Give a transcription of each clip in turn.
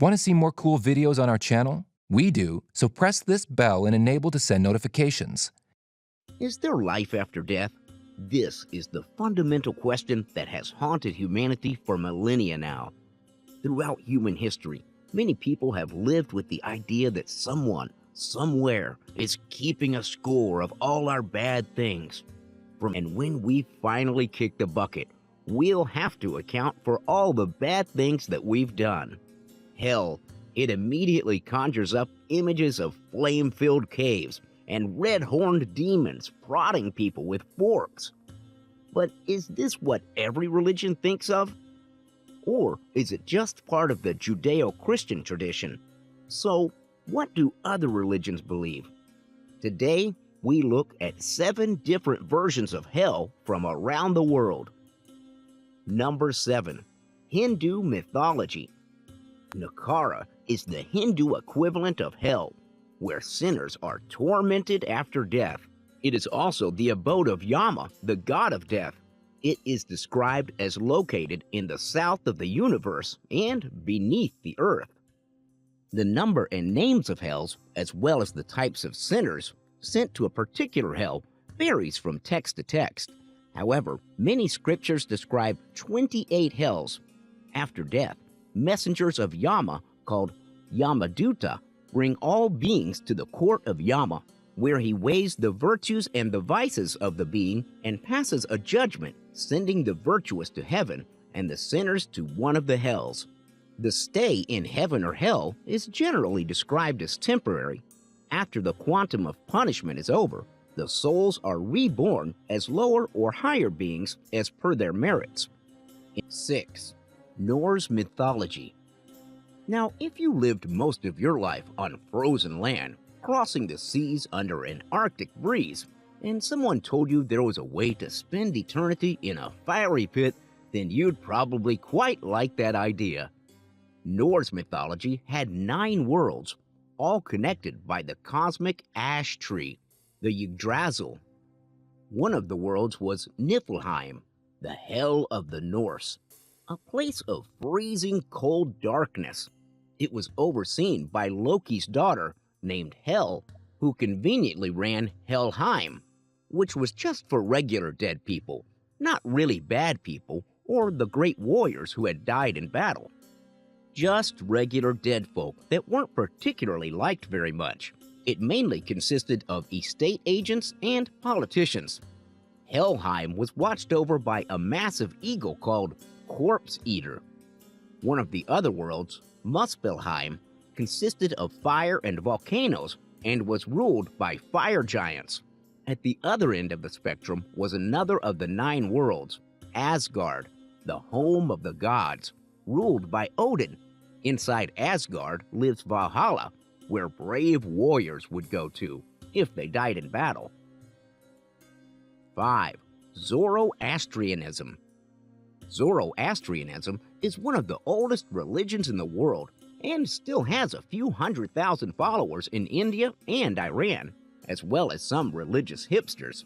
Want to see more cool videos on our channel? We do, so press this bell and enable to send notifications. Is there life after death? This is the fundamental question that has haunted humanity for millennia now. Throughout human history, many people have lived with the idea that someone, somewhere, is keeping a score of all our bad things. And when we finally kick the bucket, we'll have to account for all the bad things that we've done. Hell, it immediately conjures up images of flame-filled caves and red-horned demons prodding people with forks. But is this what every religion thinks of? Or is it just part of the Judeo-Christian tradition? So, what do other religions believe? Today, we look at 7 different versions of hell from around the world. Number 7. Hindu mythology. Naraka is the Hindu equivalent of hell, where sinners are tormented after death. It is also the abode of Yama, the god of death. It is described as located in the south of the universe and beneath the earth. The number and names of hells, as well as the types of sinners sent to a particular hell, varies from text to text. However, many scriptures describe 28 hells. After death, messengers of Yama, called Yamaduta, bring all beings to the court of Yama, where he weighs the virtues and the vices of the being and passes a judgment, sending the virtuous to heaven and the sinners to one of the hells. The stay in heaven or hell is generally described as temporary. After the quantum of punishment is over, the souls are reborn as lower or higher beings as per their merits. 6. Norse mythology. Now, if you lived most of your life on frozen land, crossing the seas under an Arctic breeze, and someone told you there was a way to spend eternity in a fiery pit, then you'd probably quite like that idea. Norse mythology had 9 worlds, all connected by the cosmic ash tree, the Yggdrasil. One of the worlds was Niflheim, the hell of the Norse, a place of freezing cold darkness. It was overseen by Loki's daughter, named Hel, who conveniently ran Helheim, which was just for regular dead people, not really bad people or the great warriors who had died in battle. Just regular dead folk that weren't particularly liked very much. It mainly consisted of estate agents and politicians. Helheim was watched over by a massive eagle called Corpse Eater. One of the other worlds, Muspelheim, consisted of fire and volcanoes and was ruled by fire giants. At the other end of the spectrum was another of the 9 worlds, Asgard, the home of the gods, ruled by Odin. Inside Asgard lives Valhalla, where brave warriors would go to if they died in battle. 5. Zoroastrianism. Zoroastrianism is one of the oldest religions in the world and still has a few 100,000 followers in India and Iran, as well as some religious hipsters.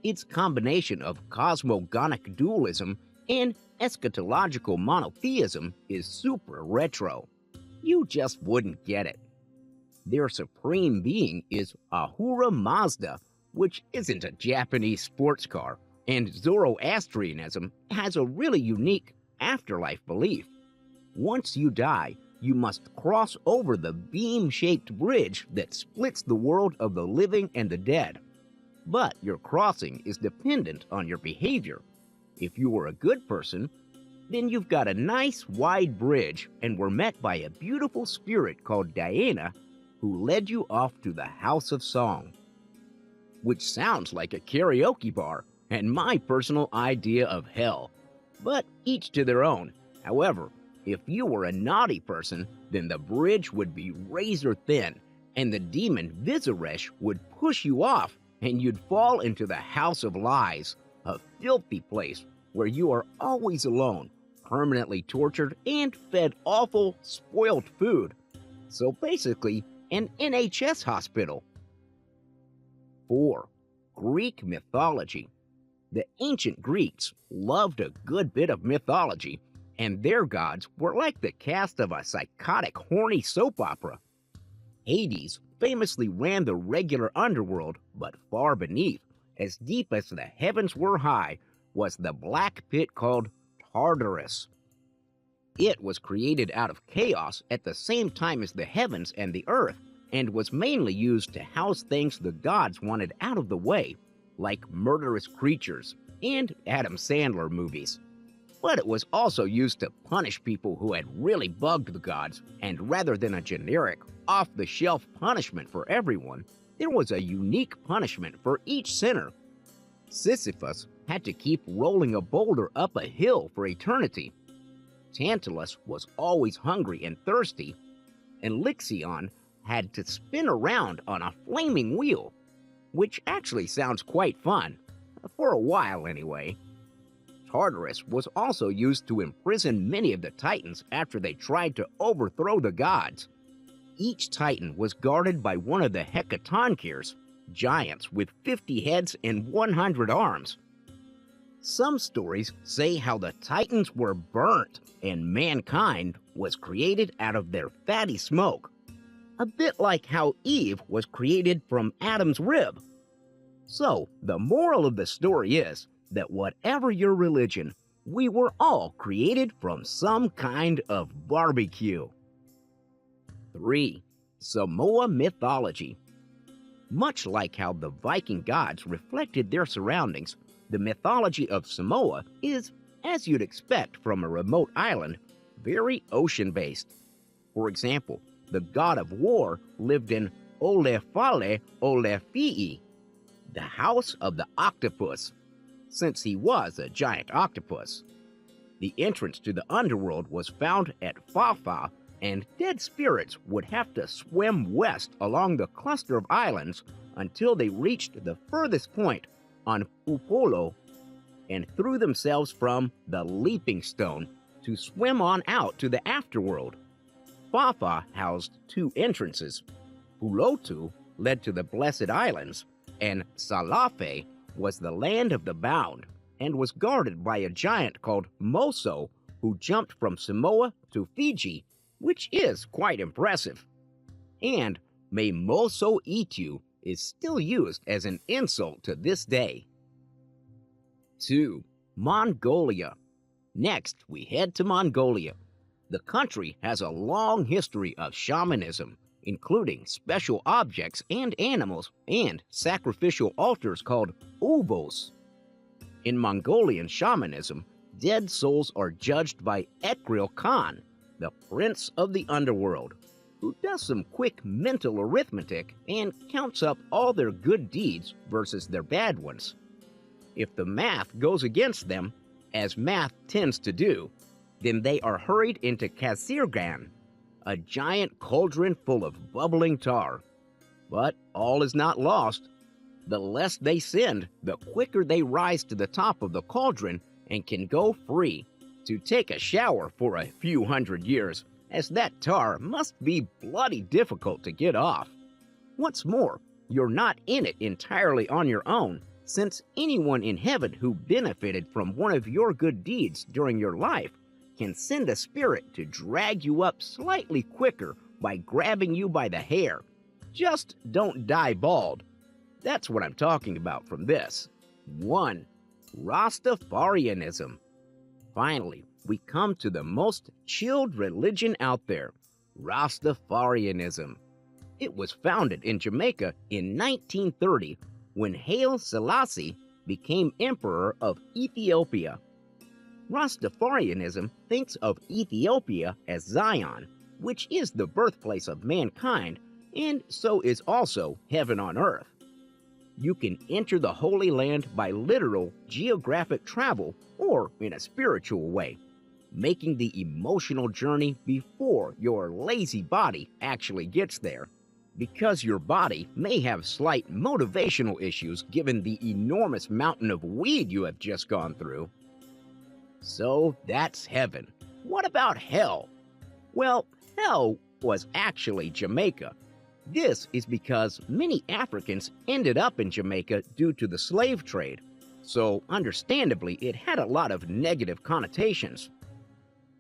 Its combination of cosmogonic dualism and eschatological monotheism is super retro. You just wouldn't get it. Their supreme being is Ahura Mazda, which isn't a Japanese sports car, and Zoroastrianism has a really unique afterlife belief. Once you die, you must cross over the beam-shaped bridge that splits the world of the living and the dead. But your crossing is dependent on your behavior. If you were a good person, then you've got a nice wide bridge and were met by a beautiful spirit called Diana, who led you off to the House of Song, which sounds like a karaoke bar and my personal idea of hell. But each to their own. However, if you were a naughty person, then the bridge would be razor thin, and the demon Vizaresh would push you off, and you'd fall into the House of Lies, a filthy place where you are always alone, permanently tortured, and fed awful, spoiled food. So basically, an NHS hospital. 4. Greek mythology. The ancient Greeks loved a good bit of mythology, and their gods were like the cast of a psychotic, horny soap opera. Hades famously ran the regular underworld, but far beneath, as deep as the heavens were high, was the black pit called Tartarus. It was created out of chaos at the same time as the heavens and the earth, and was mainly used to house things the gods wanted out of the way, like murderous creatures and Adam Sandler movies. But it was also used to punish people who had really bugged the gods, and rather than a generic, off-the-shelf punishment for everyone, there was a unique punishment for each sinner. Sisyphus had to keep rolling a boulder up a hill for eternity. Tantalus was always hungry and thirsty, and Lixion had to spin around on a flaming wheel, which actually sounds quite fun, for a while anyway. Tartarus was also used to imprison many of the Titans after they tried to overthrow the gods. Each Titan was guarded by one of the Hecatoncheires, giants with 50 heads and 100 arms. Some stories say how the Titans were burnt and mankind was created out of their fatty smoke, a bit like how Eve was created from Adam's rib. So, the moral of the story is that whatever your religion, we were all created from some kind of barbecue. 3. Samoa Mythology. Much like how the Viking gods reflected their surroundings, the mythology of Samoa is, as you'd expect from a remote island, very ocean-based. For example, the god of war lived in Olefale Olefii, the house of the octopus, since he was a giant octopus. The entrance to the underworld was found at Fafa, and dead spirits would have to swim west along the cluster of islands until they reached the furthest point on Upolo and threw themselves from the Leaping Stone to swim on out to the afterworld. Fafa housed two entrances. Pulotu led to the Blessed Islands, and Salafe was the land of the bound and was guarded by a giant called Moso, who jumped from Samoa to Fiji, which is quite impressive. And "may Moso eat you" is still used as an insult to this day. 2. Mongolia. Next, we head to Mongolia. The country has a long history of shamanism, including special objects and animals and sacrificial altars called uvos. In Mongolian shamanism, dead souls are judged by Ekril Khan, the prince of the underworld, who does some quick mental arithmetic and counts up all their good deeds versus their bad ones. If the math goes against them, as math tends to do, then they are hurried into Kasirgan, a giant cauldron full of bubbling tar. But all is not lost. The less they send, the quicker they rise to the top of the cauldron and can go free to take a shower for a few hundred years, as that tar must be bloody difficult to get off. What's more, you're not in it entirely on your own, since anyone in heaven who benefited from one of your good deeds during your life can send a spirit to drag you up slightly quicker by grabbing you by the hair. Just don't die bald. That's what I'm talking about from this. 1. Rastafarianism. Finally, we come to the most chilled religion out there, Rastafarianism. It was founded in Jamaica in 1930 when Haile Selassie became Emperor of Ethiopia. Rastafarianism thinks of Ethiopia as Zion, which is the birthplace of mankind, and so is also heaven on earth. You can enter the Holy Land by literal geographic travel or in a spiritual way, making the emotional journey before your lazy body actually gets there, because your body may have slight motivational issues given the enormous mountain of weed you have just gone through. So that's heaven. What about hell? Well, hell was actually Jamaica. This is because many Africans ended up in Jamaica due to the slave trade, so understandably it had a lot of negative connotations.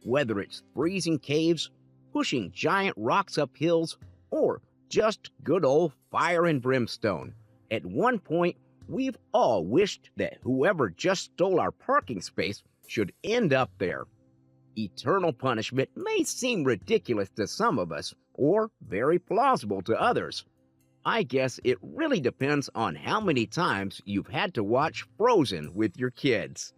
Whether it's freezing caves, pushing giant rocks up hills, or just good old fire and brimstone, at one point we've all wished that whoever just stole our parking space should end up there. Eternal punishment may seem ridiculous to some of us, or very plausible to others. I guess it really depends on how many times you've had to watch Frozen with your kids.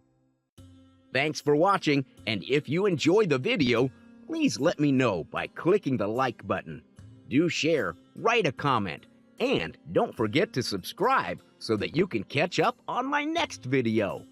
Thanks for watching, and if you enjoyed the video, please let me know by clicking the like button. Do share, write a comment, and don't forget to subscribe so that you can catch up on my next video.